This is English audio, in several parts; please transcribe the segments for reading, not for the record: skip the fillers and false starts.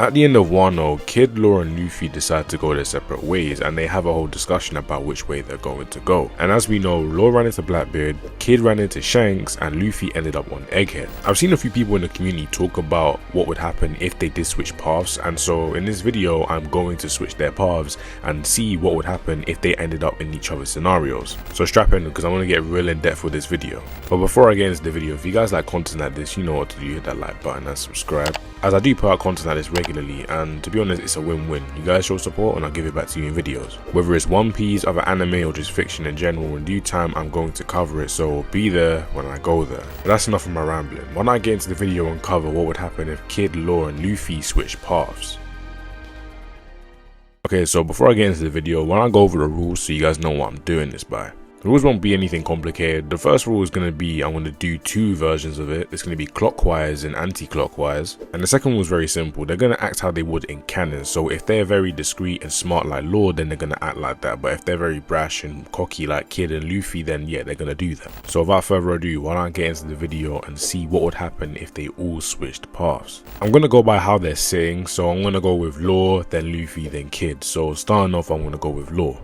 At the end of Wano, Kid, Law and Luffy decide to go their separate ways, and they have a whole discussion about which way they're going to go. And as we know, Law ran into Blackbeard, Kid ran into Shanks, and Luffy ended up on Egghead. I've seen a few people in the community talk about what would happen if they did switch paths, and so in this video I'm going to switch their paths and see what would happen if they ended up in each other's scenarios. So strap in, because I'm going to get real in depth with this video. But before I get into the video, if you guys like content like this, you know what to do. Hit that like button and subscribe, as I do put out content like this regularly, and to be honest, it's a win-win. You guys show support and I'll give it back to you in videos. Whether it's One Piece, other anime, or just fiction in general, in due time I'm going to cover it, so be there when I go there. But that's enough of my rambling. Why not get into the video and cover what would happen if Kid, Law and Luffy switched paths. Okay, so before I get into the video, why not go over the rules so you guys know what I'm doing this by. The rules won't be anything complicated. The first rule is going to be I'm going to do two versions of it. It's going to be clockwise and anti-clockwise. And the second one is very simple. They're going to act how they would in canon. So if they're very discreet and smart like Law, then they're going to act like that. But if they're very brash and cocky like Kid and Luffy, then yeah, they're going to do that. So without further ado, why not get into the video and see what would happen if they all switched paths. I'm going to go by how they're sitting. So I'm going to go with Law, then Luffy, then Kid. So starting off, I'm going to go with Law.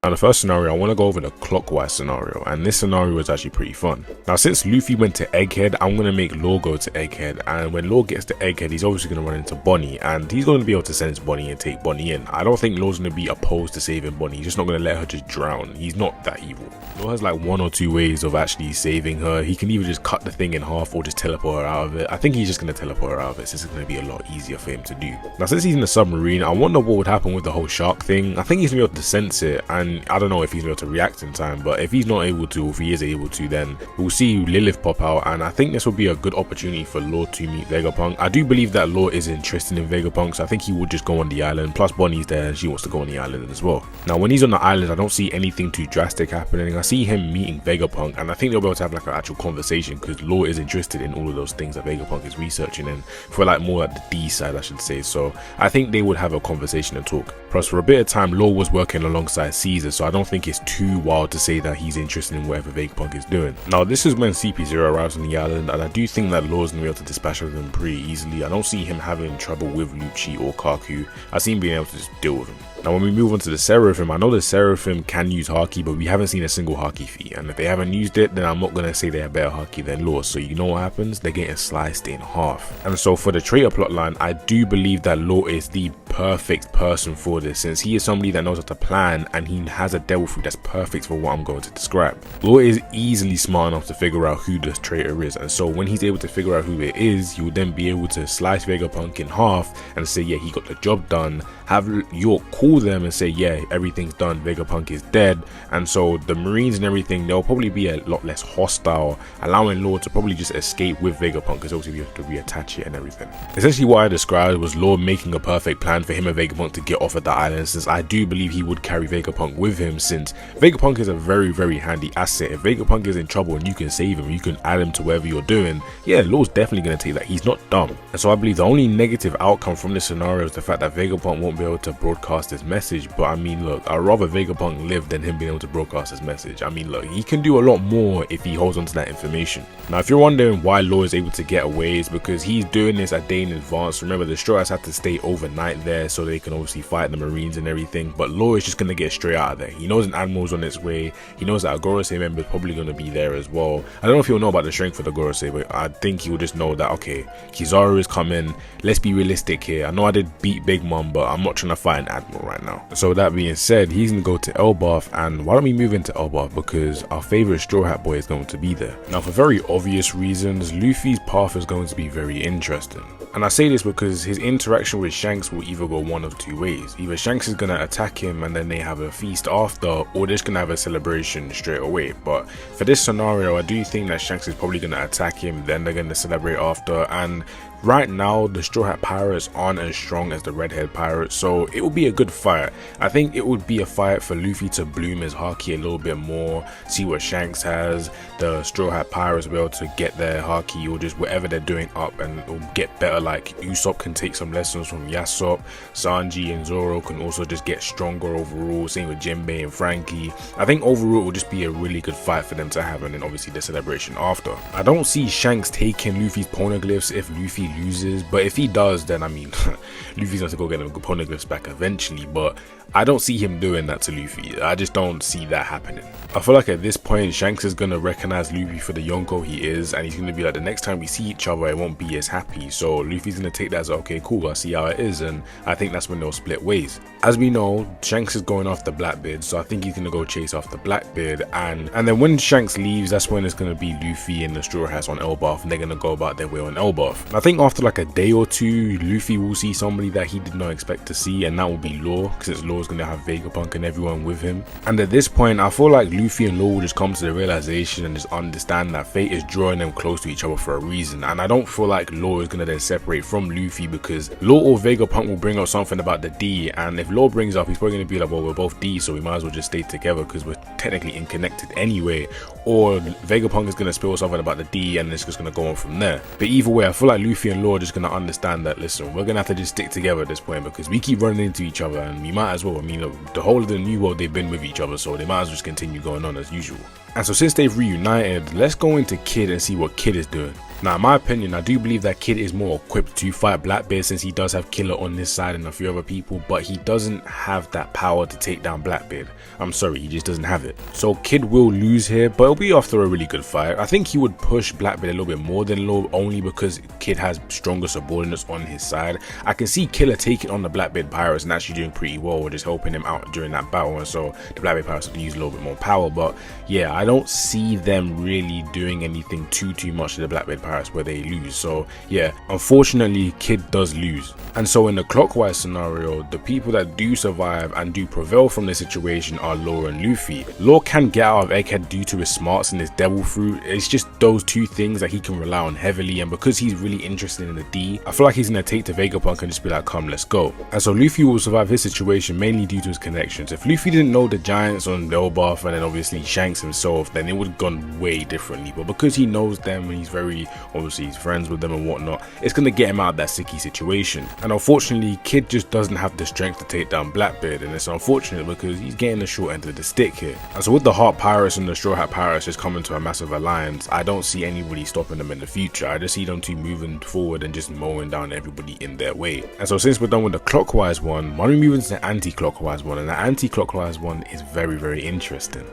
Now the first scenario, I want to go over the clockwise scenario, and this scenario is actually pretty fun. Now since Luffy went to Egghead, I'm going to make Law go to Egghead, and when Law gets to Egghead, he's obviously going to run into Bonnie, and he's going to be able to sense Bonnie and take Bonnie in. I don't think Law's going to be opposed to saving Bonnie. He's just not going to let her just drown. He's not that evil. Law has like one or two ways of actually saving her. He can either just cut the thing in half or just teleport her out of it. I think he's just going to teleport her out of it, since it's going to be a lot easier for him to do. Now since he's in the submarine, I wonder what would happen with the whole shark thing. I think he's going to be able to sense it, and I don't know if he's able to react in time, but if he's not able to, or if he is able to, then we'll see Lilith pop out, and I think this will be a good opportunity for Law to meet Vegapunk. I do believe that Law is interested in Vegapunk, so I think he would just go on the island, plus Bonnie's there and she wants to go on the island as well. Now when he's on the island, I don't see anything too drastic happening. I see him meeting Vegapunk, and I think they'll be able to have like an actual conversation, because Law is interested in all of those things that Vegapunk is researching, and for like more at the D side I should say, so I think they would have a conversation and talk. Plus for a bit of time Law was working alongside Caesar, so I don't think it's too wild to say that he's interested in whatever Vegapunk is doing. Now this is when CP0 arrives on the island, and I do think that Law's gonna be able to dispatch of them pretty easily. I don't see him having trouble with Lucci or Kaku. I see him being able to just deal with him. Now when we move on to the Seraphim, I know the Seraphim can use Haki, but we haven't seen a single Haki feat, and if they haven't used it, then I'm not gonna say they have better Haki than Law. So you know what happens? They're getting sliced in half. And so for the traitor plotline, I do believe that Law is the perfect person for this, since he is somebody that knows how to plan, and he has a devil fruit that's perfect for what I'm going to describe. Law is easily smart enough to figure out who the traitor is, and so when he's able to figure out who it is, he will then be able to slice Vegapunk in half and say yeah, he got the job done. Have York call them and say yeah, everything's done, Vegapunk is dead. And so the Marines and everything, they'll probably be a lot less hostile, allowing Law to probably just escape with Vegapunk, because obviously we have to reattach it and everything. Essentially what I described was Law making a perfect plan for him and Vegapunk to get off at the island, since I do believe he would carry Vegapunk with him, since Vegapunk is a very handy asset. If Vegapunk is in trouble and you can save him, you can add him to whatever you're doing, yeah, Law's definitely going to take that. He's not dumb. And so I believe the only negative outcome from this scenario is the fact that Vegapunk won't be able to broadcast his message. But I mean look, I'd rather Vegapunk live than him being able to broadcast his message. I mean look, he can do a lot more if he holds on to that information. Now if you're wondering why Law is able to get away, it's because he's doing this a day in advance. Remember, the Straw Hats have to stay overnight there so they can obviously fight the Marines and everything, but Law is just going to get straight out of there. He knows an admiral's on its way. He knows that a Gorosei member is probably going to be there as well. I don't know if he'll know about the strength of the Gorosei, but I think he will just know that okay, Kizaru is coming. Let's be realistic here. I know I did beat Big Mom, but I'm not trying to fight an admiral right now. So that being said, he's going to go to Elbaf, and why don't we move into Elbaf, because our favorite Straw Hat boy is going to be there. Now for very obvious reasons, Luffy's path is going to be very interesting. And I say this because his interaction with Shanks will either go one of two ways. Either Shanks is going to attack him and then they have a feast after, or they're just going to have a celebration straight away. But for this scenario, I do think that Shanks is probably going to attack him, then they're going to celebrate after. And right now the Straw Hat Pirates aren't as strong as the Redhead Pirates, so it will be a good fight. I think it would be a fight for Luffy to bloom his Haki a little bit more, see what Shanks has, the Straw Hat Pirates will be able to get their Haki or just whatever they're doing up, and it'll get better. Like Usopp can take some lessons from Yasop, Sanji and Zoro can also just get stronger overall, same with Jinbei and Frankie. I think overall it will just be a really good fight for them to have, and then obviously the celebration after. I don't see Shanks taking Luffy's poneglyphs if Luffy he loses, but if he does, then I mean, Luffy's going to go get the poneglyphs back eventually, but I don't see him doing that to Luffy. I just don't see that happening. I feel like at this point, Shanks is going to recognize Luffy for the Yonko he is, and he's going to be like, the next time we see each other, it won't be as happy. So Luffy's going to take that as, okay, cool, I see how it is, and I think that's when they'll split ways. As we know, Shanks is going after Blackbeard, so I think he's going to go chase after Blackbeard, and then when Shanks leaves, that's when it's going to be Luffy and the Straw Hats on Elbaf, and they're going to go about their way on Elbaf. I think after like a day or two, Luffy will see somebody that he did not expect to see, and that will be Law, because Law is going to have Vegapunk and everyone with him. And at this point, I feel like Luffy and Law will just come to the realization and just understand that fate is drawing them close to each other for a reason. And I don't feel like Law is going to then separate from Luffy, because Law or Vegapunk will bring up something about the D, and if Law brings up, he's probably going to be like, well, we're both D, so we might as well just stay together because we're technically interconnected anyway. Or Vegapunk is going to spill something about the D and it's just going to go on from there. But either way, I feel like Luffy and Law are just going to understand that, listen, we're going to have to just stick together at this point because we keep running into each other, and we might as well. I mean, the whole of the New World, they've been with each other, so they might as well just continue going on as usual. And so since they've reunited, let's go into Kid and see what Kid is doing. Now, in my opinion, I do believe that Kid is more equipped to fight Blackbeard, since he does have Killer on this side and a few other people, but he doesn't have that power to take down Blackbeard. I'm sorry, he just doesn't have it. So Kid will lose here, but it'll be after a really good fight. I think he would push Blackbeard a little bit more than Law, only because Kid has stronger subordinates on his side. I can see Killer taking on the Blackbeard Pirates and actually doing pretty well, or just helping him out during that battle, and so the Blackbeard Pirates will use a little bit more power. But yeah, I don't see them really doing anything too much to the Blackbeard Pirates where they lose. So yeah, unfortunately Kid does lose. And so in the Clockwise scenario, the people that do survive and do prevail from this situation are Law and Luffy. Law can get out of Egghead due to his smarts and his devil fruit. It's just those two things that he can rely on heavily, and because he's really interested in the D, I feel like he's going to take the Vegapunk and just be like, come, let's go. And so Luffy will survive his situation mainly due to his connections. If Luffy didn't know the giants on Elbaf and then obviously Shanks himself, then it would have gone way differently. But because he knows them and he's very, obviously he's friends with them and whatnot, it's going to get him out of that sticky situation. And unfortunately, Kid just doesn't have the strength to take down Blackbeard, and it's unfortunate because he's getting the short end of the stick here. And so with the Heart Pirates and the Straw Hat Pirates just coming to a massive alliance, I don't see anybody stopping them in the future. I just see them two moving forward and just mowing down everybody in their way. And so since we're done with the Clockwise one, why don't we move into the Anti-Clockwise one? And the Anti-Clockwise one is very interesting.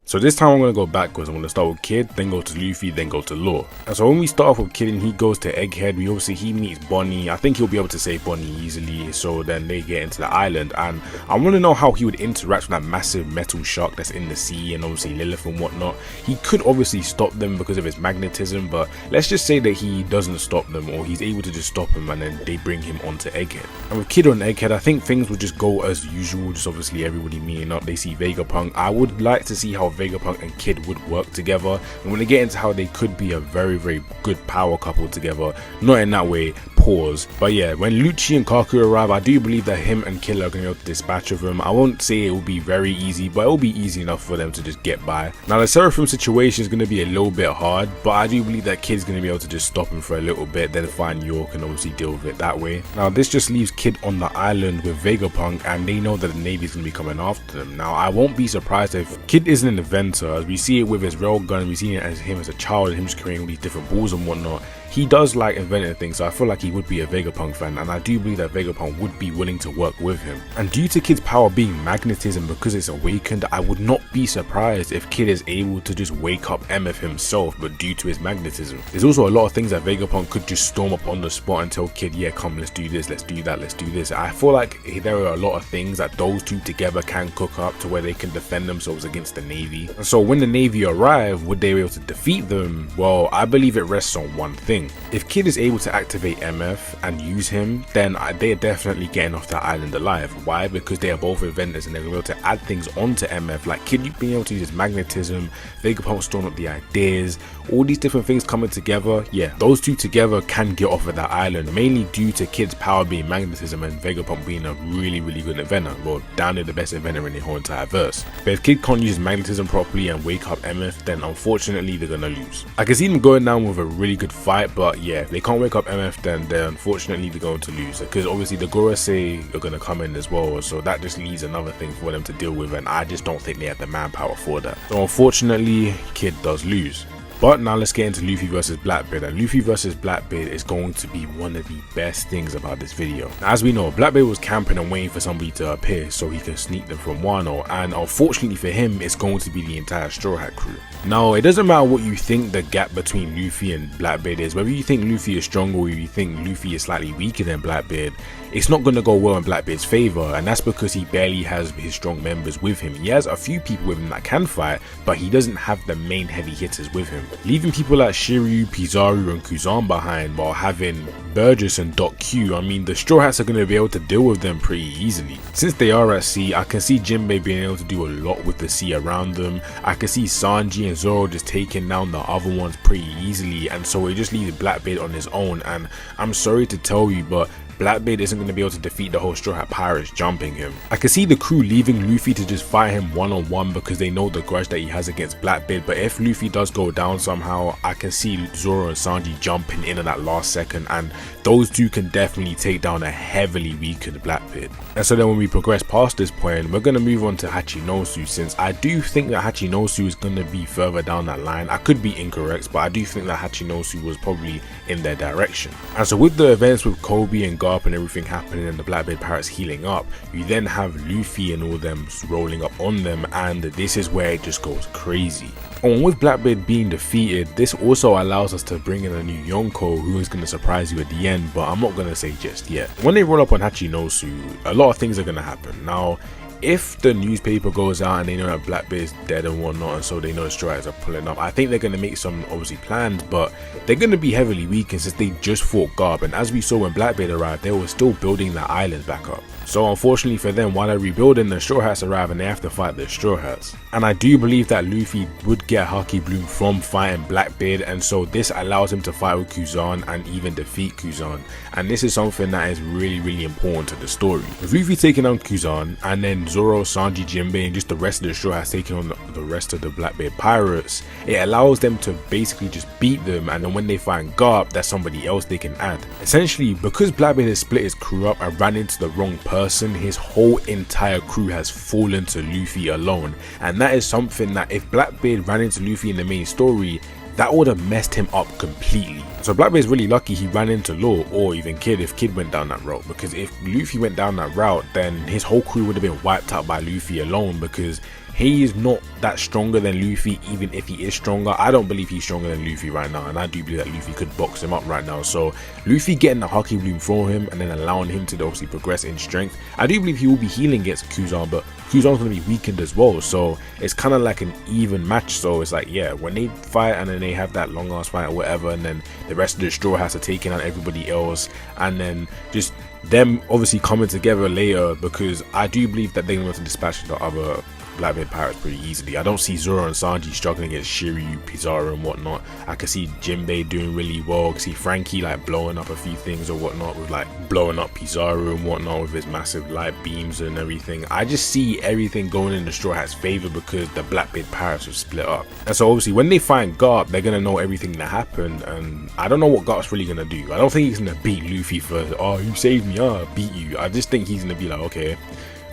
So this time I'm going to go backwards. I'm going to start with Kid, then go to Luffy, then go to Law. And so when we start off with Kid and he goes to Egghead, he meets Bonnie. I think he'll be able to save Bonnie easily, so then they get into the island, and I want to know how he would interact with that massive metal shark that's in the sea, and obviously Lilith and whatnot. He could obviously stop them because of his magnetism, but let's just say that he doesn't stop them, or he's able to just stop him and then they bring him onto Egghead. And with Kid on Egghead, I think things would just go as usual, just obviously everybody meeting up. They see Vegapunk. I would like to see how Vegapunk and Kid would work together, and when they get into how they could be a very good power couple together, not in that way, pause. But yeah, when Lucci and Kaku arrive, I do believe that him and Killer are going to be able to dispatch of him. I won't say it will be very easy, but it will be easy enough for them to just get by. Now the Seraphim situation is going to be a little bit hard, but I do believe that Kid's going to be able to just stop him for a little bit, then find York and obviously deal with it that way. Now this just leaves Kid on the island with Vegapunk, and they know that the Navy is going to be coming after them. Now I won't be surprised if Kid isn't an inventor, as we see it with his railgun, we see it as him as a child, him just creating all these different balls and whatnot. He does like inventing things, so I feel like he would be a Vegapunk fan, and I do believe that Vegapunk would be willing to work with him. And due to Kid's power being magnetism, because it's awakened, I would not be surprised if Kid is able to just wake up MF himself, but due to his magnetism. There's also a lot of things that Vegapunk could just storm up on the spot and tell Kid, yeah, come, let's do this, let's do that, let's do this. I feel like there are a lot of things that those two together can cook up to where they can defend themselves against the Navy. And so when the Navy arrive, would they be able to defeat them? Well, I believe it rests on one thing. If Kid is able to activate MF and use him, then they're definitely getting off that island alive. Why? Because they are both inventors and they're able to add things onto MF, like Kid being able to use his magnetism, Vegapunk storing up the ideas, all these different things coming together. Yeah, those two together can get off of that island, mainly due to Kid's power being magnetism and Vegapunk being a really good inventor. Well, down to the best inventor in the whole entire verse. But if Kid can't use magnetism properly and wake up MF, then unfortunately they're gonna lose. I can see them going down with a really good fight, but yeah, if they can't wake up MF, then unfortunately they're going to lose, because obviously the Gorosei are going to come in as well, so that just leaves another thing for them to deal with, and I just don't think they have the manpower for that. So unfortunately, Kid does lose. But now let's get into Luffy versus Blackbeard, and Luffy versus Blackbeard is going to be one of the best things about this video. As we know, Blackbeard was camping and waiting for somebody to appear so he can sneak them from Wano, and unfortunately for him, it's going to be the entire Straw Hat crew. Now, it doesn't matter what you think the gap between Luffy and Blackbeard is, whether you think Luffy is stronger or you think Luffy is slightly weaker than Blackbeard, it's not going to go well in Blackbeard's favor, and that's because he barely has his strong members with him. He has a few people with him that can fight, but he doesn't have the main heavy hitters with him, leaving people like Shiryu, Pizarro and Kuzan behind while having Burgess and Doc Q. I mean, the Straw Hats are going to be able to deal with them pretty easily. Since they are at sea, I can see Jinbei being able to do a lot with the sea around them. I can see Sanji and Zoro just taking down the other ones pretty easily, and so it just leaves Blackbeard on his own. And I'm sorry to tell you, but Blackbeard isn't going to be able to defeat the whole Straw Hat Pirates jumping him. I can see the crew leaving Luffy to just fight him one-on-one because they know the grudge that he has against Blackbeard, but if Luffy does go down somehow, I can see Zoro and Sanji jumping in at that last second, and those two can definitely take down a heavily weakened Blackbeard. And so then when we progress past this point, we're going to move on to Hachinosu, since I do think that Hachinosu is going to be further down that line. I could be incorrect, but I do think that Hachinosu was probably in their direction. And so with the events with Kobe and Garp and everything happening and the Blackbeard Pirates healing up, you then have Luffy and all them rolling up on them, and this is where it just goes crazy. And with Blackbeard being defeated, this also allows us to bring in a new Yonko who is going to surprise you at the end, but I'm not going to say just yet. When they roll up on Hachinosu, a lot of things are going to happen. Now, if the newspaper goes out and they know that Blackbeard's dead and whatnot, and so they know the Straw Hats are pulling up, I think they're going to make some obviously plans, but they're going to be heavily weakened since they just fought Garp, and as we saw when Blackbeard arrived, they were still building their islands back up. So unfortunately for them, while they're rebuilding, the Straw Hats arrive and they have to fight the Straw Hats. And I do believe that Luffy would get Haki Bloom from fighting Blackbeard, and so this allows him to fight with Kuzan and even defeat Kuzan. And this is something that is really important to the story. With Luffy taking on Kuzan, and then Zoro, Sanji, Jinbei and just the rest of the Straw Hats taking on the rest of the Blackbeard Pirates, it allows them to basically just beat them, and then when they find Garp, that's somebody else they can add. Essentially, because Blackbeard has split his crew up and ran into the wrong person, his whole entire crew has fallen to Luffy alone, and that is something that if Blackbeard ran into Luffy in the main story, that would have messed him up completely. So Blackbeard's really lucky he ran into Law or even Kid if Kid went down that route, because if Luffy went down that route, then his whole crew would have been wiped out by Luffy alone, because he is not that stronger than Luffy. Even if he is stronger, I don't believe he's stronger than Luffy right now, and I do believe that Luffy could box him up right now. So Luffy getting the Haki Bloom from him and then allowing him to obviously progress in strength, I do believe he will be healing against Kuzan, but Kuzan's going to be weakened as well, so it's kind of like an even match. So it's like, yeah, when they fight and then they have that long ass fight or whatever, and then the rest of the Straw Hats are taking out everybody else, and then just them obviously coming together later, because I do believe that they're going to dispatch the other Blackbeard Pirates pretty easily. I don't see Zoro and Sanji struggling against Shiryu, Pizarro and whatnot. I can see Jinbei doing really well. I can see Frankie like blowing up a few things or whatnot, with like blowing up Pizarro and whatnot with his massive light beams and everything. I just see everything going in the Straw Hats' favor because the Blackbeard Pirates have split up. And so obviously when they find Garp, they're gonna know everything that happened, and I don't know what Garp's really gonna do. I don't think he's gonna beat Luffy for, oh, you saved me, I beat you. I just think he's gonna be like, okay,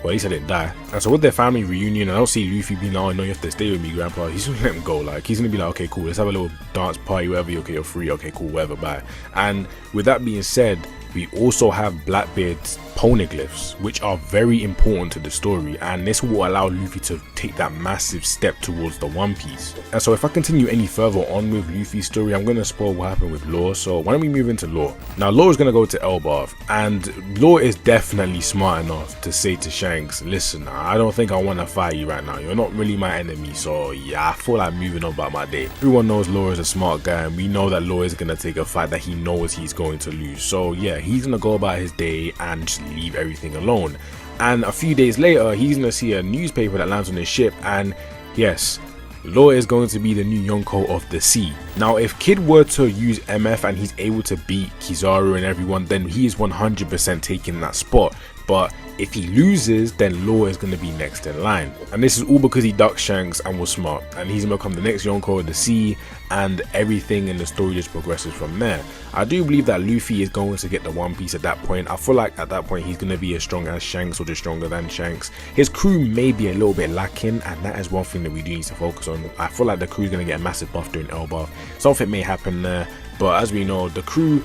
well, at least I didn't die. And so with their family reunion, I don't see Luffy being like, oh no, you have to stay with me, grandpa. He's gonna let him go. Like, he's gonna be like, okay, cool, let's have a little dance party, whatever. Okay, you're free, okay, cool, whatever, bye. And with that being said, we also have Blackbeard's poneglyphs, which are very important to the story, and this will allow Luffy to take that massive step towards the One Piece. And so if I continue any further on with Luffy's story, I'm going to spoil what happened with Law, so why don't we move into Law. Now Law is going to go to Elbaf, and Law is definitely smart enough to say to Shanks, listen, I don't think I want to fight you right now, you're not really my enemy, so yeah, I feel like moving on about my day. Everyone knows Law is a smart guy, and we know that Law is going to take a fight that he knows he's going to lose, so yeah, he's going to go about his day and just leave everything alone. And a few days later, he's gonna see a newspaper that lands on his ship, and yes, Law is going to be the new Yonko of the sea. Now if Kid were to use MF and he's able to beat Kizaru and everyone, then he is 100% taking that spot. but if he loses, then Law is going to be next in line. And this is all because he ducked Shanks and was smart, and he's going to become the next Yonko of the sea, and everything in the story just progresses from there. I do believe that Luffy is going to get the One Piece at that point. I feel like at that point he's going to be as strong as Shanks or just stronger than Shanks. His crew may be a little bit lacking, and that is one thing that we do need to focus on. I feel like the crew is going to get a massive buff during Elbaf. Something may happen there, but as we know, the crew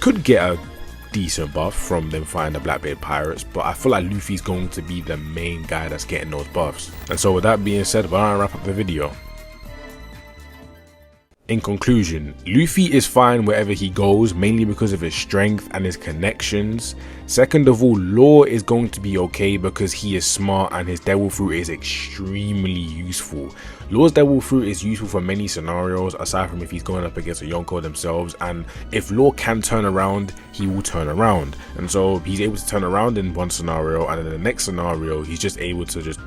could get a decent buff from them fighting the Blackbeard pirates, but I feel like Luffy's going to be the main guy that's getting those buffs. And so with that being said, why don't I wrap up the video? In conclusion, Luffy is fine wherever he goes, mainly because of his strength and his connections. Second of all, Law is going to be okay because he is smart and his Devil Fruit is extremely useful. Law's Devil Fruit is useful for many scenarios, aside from if he's going up against a Yonko themselves, and if Law can turn around, he will turn around. And so he's able to turn around in one scenario, and in the next scenario, he's just able to just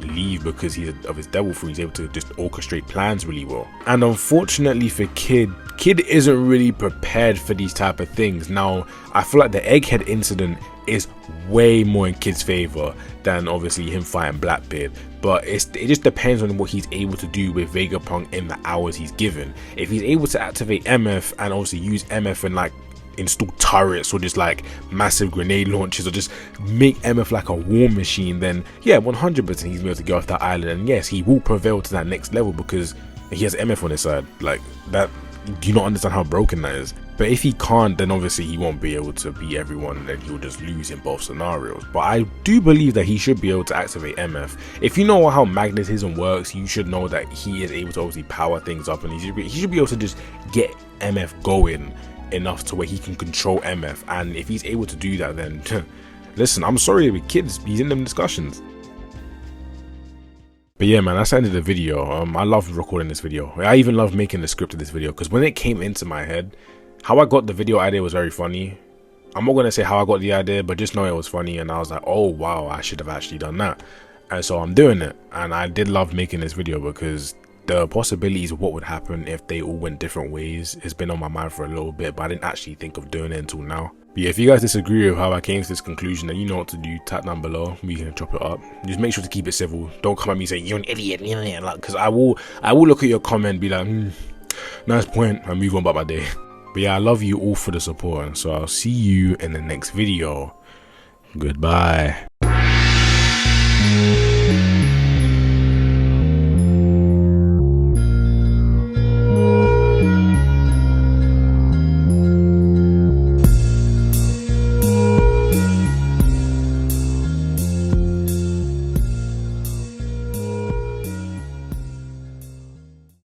leave because he's of his Devil Fruit. He's able to just orchestrate plans really well. And unfortunately for Kid isn't really prepared for these type of things. Now I feel like the Egghead incident is way more in Kid's favor than obviously him fighting Blackbeard, but it just depends on what he's able to do with Vegapunk in the hours he's given. If he's able to activate MF and obviously use MF and like install turrets or just like massive grenade launchers or just make MF like a war machine, then yeah, 100% he's gonna be able to go off that island, and yes, he will prevail to that next level because he has MF on his side. Like that, do you not understand how broken that is? But if he can't, then obviously he won't be able to beat everyone and he'll just lose in both scenarios. But I do believe that he should be able to activate MF. If you know how magnetism works, you should know that he is able to obviously power things up, and he should be able to just get MF going enough to where he can control MF. And if he's able to do that, then listen, I'm sorry with Kids, he's in them discussions. But yeah man, that's the end of the video. I love recording this video. I even love making the script of this video, because when it came into my head, how I got the video idea was very funny. I'm not going to say how I got the idea, but just know it was funny, and I was like, oh wow, I should have actually done that. And so I'm doing it, and I did love making this video because the possibilities of what would happen if they all went different ways has been on my mind for a little bit, but I didn't actually think of doing it until now. But yeah, if you guys disagree with how I came to this conclusion, then you know what to do. Tap down below, we can chop it up. Just make sure to keep it civil. Don't come at me saying you're an idiot, like, because I will look at your comment and be like, nice point, and move on about my day. But yeah, I love you all for the support, and so I'll see you in the next video. Goodbye.